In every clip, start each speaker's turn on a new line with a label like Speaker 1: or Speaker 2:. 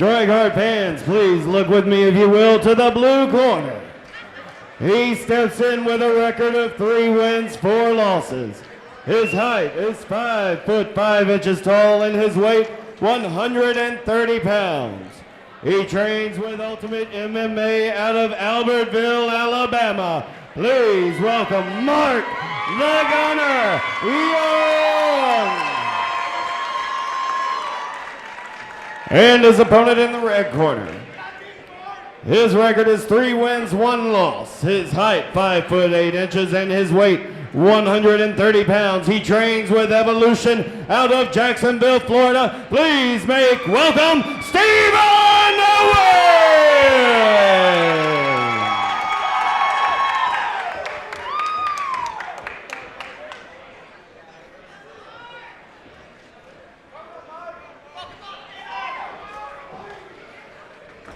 Speaker 1: Strikeout fans, please look with me, if you will, to the blue corner. He steps in with a record of 3 wins, 4 losses. His height is 5 foot 5 inches tall and his weight 130 pounds. He trains with Ultimate MMA out of Albertville, Alabama. Please welcome Mark the Gunner Young. And his opponent in the red corner. His record is 3 wins, 1 loss. His height 5 foot 8 inches and his weight 130 pounds. He trains with Evolution out of Jacksonville, Florida. Please make welcome Stephen Owens.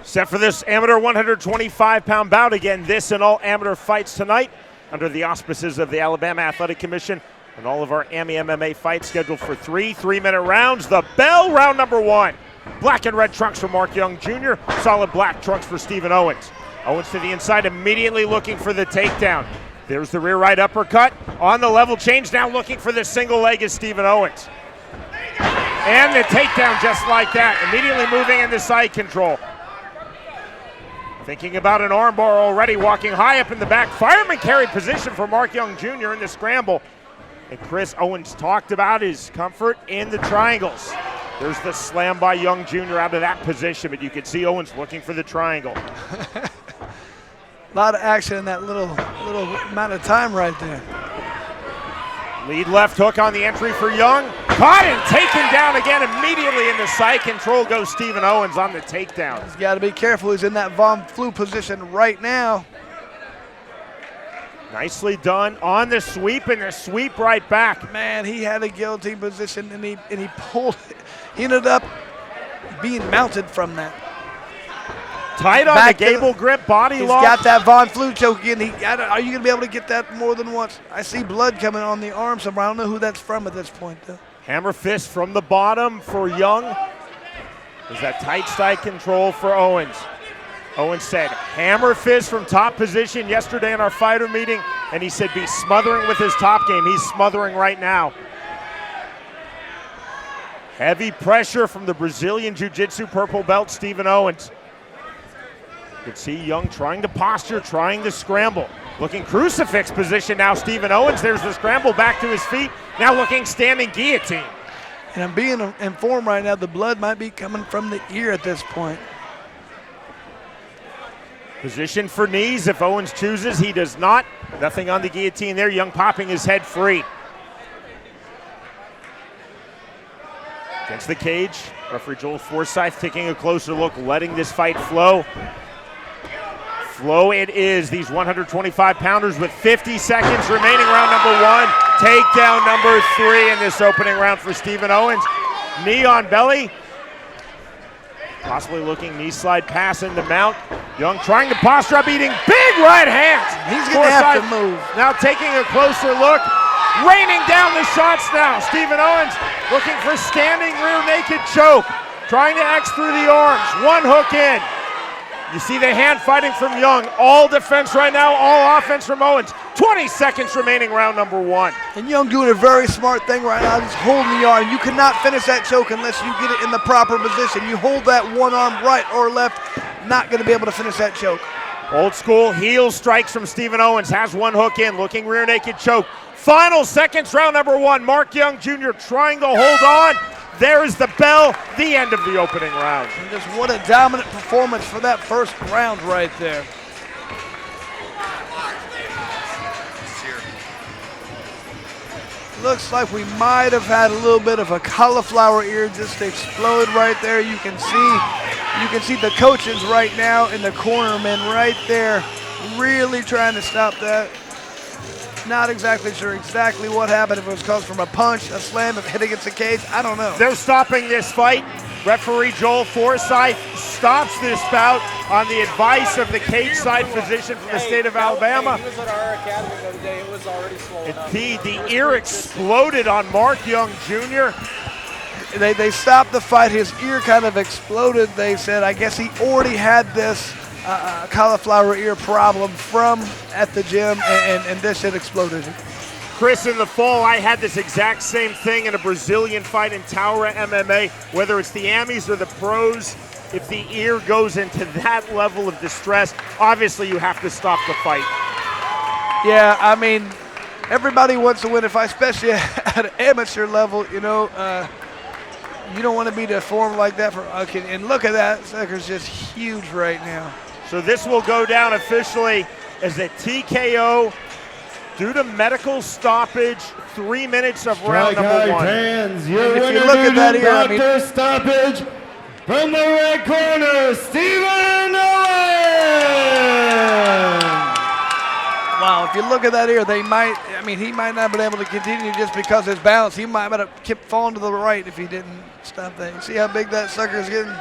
Speaker 2: Set for this amateur 125-pound bout. Again, this and all amateur fights tonight under the auspices of the Alabama Athletic Commission, and all of our AMI MMA fights scheduled for 3 3-minute rounds. The bell, round number 1. Black and red trunks for Mark Young Jr., solid black trunks for Stephen Owens. Owens to the inside, immediately looking for the takedown. There's the rear right uppercut. On the level change, now looking for the single leg is Stephen Owens. And the takedown just like that, immediately moving into side control. Thinking about an armbar already, walking high up in the back. Fireman carry position for Mark Young Jr. in the scramble. And Chris Owens talked about his comfort in the triangles. There's the slam by Young Jr. out of that position, but you can see Owens looking for the triangle.
Speaker 3: A lot of action in that little amount of time right there.
Speaker 2: Lead left hook on the entry for Young. Caught and taken down again immediately in the side control goes Stephen Owens on the takedown.
Speaker 3: He's got to be careful. He's in that Von Flue position right now.
Speaker 2: Nicely done on the sweep, and the sweep right back.
Speaker 3: Man, he had a guillotine position and he pulled it. He ended up being mounted from that.
Speaker 2: Tight on
Speaker 3: Back
Speaker 2: the gable grip, body
Speaker 3: He's
Speaker 2: lock.
Speaker 3: got that Von Flue choke again. Are you going to be able to get that more than once? I see blood coming on the arm somewhere. I don't know who that's from at this point, though.
Speaker 2: Hammer fist from the bottom for Young. There's that tight side control for Owens. Owens said hammer fist from top position yesterday in our fighter meeting, and he said be smothering with his top game. He's smothering right now. Heavy pressure from the Brazilian Jiu-Jitsu purple belt, Stephen Owens. You can see Young trying to posture, trying to scramble. Looking crucifix position now, Stephen Owens. There's the scramble back to his feet. Now looking standing guillotine.
Speaker 3: And I'm being informed right now the blood might be coming from the ear at this point.
Speaker 2: Position for knees if Owens chooses. He does not. Nothing on the guillotine there. Young popping his head free. Against the cage, referee Joel Forsyth taking a closer look, letting this fight flow. Flow it is, these 125-pounders with 50 seconds remaining, round number 1. Takedown number 3 in this opening round for Stephen Owens. Knee on belly. Possibly looking knee slide pass into mount. Young trying to posture up, eating big right hands.
Speaker 3: He's going to have to move.
Speaker 2: Now taking a closer look. Raining down the shots now. Stephen Owens looking for standing rear naked choke. Trying to X through the arms. 1 hook in. You see the hand fighting from Young. All defense right now, all offense from Owens. 20 seconds remaining, round number 1.
Speaker 3: And Young doing a very smart thing right now. He's holding the arm. You cannot finish that choke unless you get it in the proper position. You hold that one arm right or left, not going to be able to finish that choke.
Speaker 2: Old school heel strikes from Stephen Owens. Has 1 hook in, looking rear naked choke. Final seconds, round number 1. Mark Young Jr. trying to hold on. There is the bell, the end of the opening round.
Speaker 3: And just what a dominant performance for that first round right there. Looks like we might have had a little bit of a cauliflower ear just explode right there. You can see the coaches right now in the cornermen right there really trying to stop that. Not exactly sure exactly what happened, if it was caused from a punch, a slam, if hit against the cage, I don't know.
Speaker 2: They're stopping this fight. Referee Joel Forsyth stops this bout on the advice of the cage side physician from the state of Alabama.
Speaker 4: He was at our academy the other day. It was already slowing up.
Speaker 2: Indeed, the ear exploded on Mark Young Jr.
Speaker 3: they stopped the fight. His ear kind of exploded. They said, I guess he already had this cauliflower ear problem from at the gym, and this had exploded.
Speaker 2: Chris, in the fall, I had this exact same thing in a Brazilian fight in Taura MMA. Whether it's the Amis or the pros, if the ear goes into that level of distress, obviously you have to stop the fight.
Speaker 3: Yeah, I mean, everybody wants to win a fight, especially at an amateur level. You know, you don't want to be deformed like that. And look at that, sucker's just huge right now.
Speaker 2: So this will go down officially as a TKO due to medical stoppage. 3 minutes of round number one.
Speaker 1: Fans, your
Speaker 3: If you
Speaker 1: winner
Speaker 3: look at
Speaker 1: due
Speaker 3: that
Speaker 1: to
Speaker 3: ear, I mean-
Speaker 1: doctor stoppage from the red corner, Stephen Owens.
Speaker 3: Wow, if you look at that ear, he might not have been able to continue just because his balance. He might have kept falling to the right if he didn't stop that. You see how big that sucker is getting?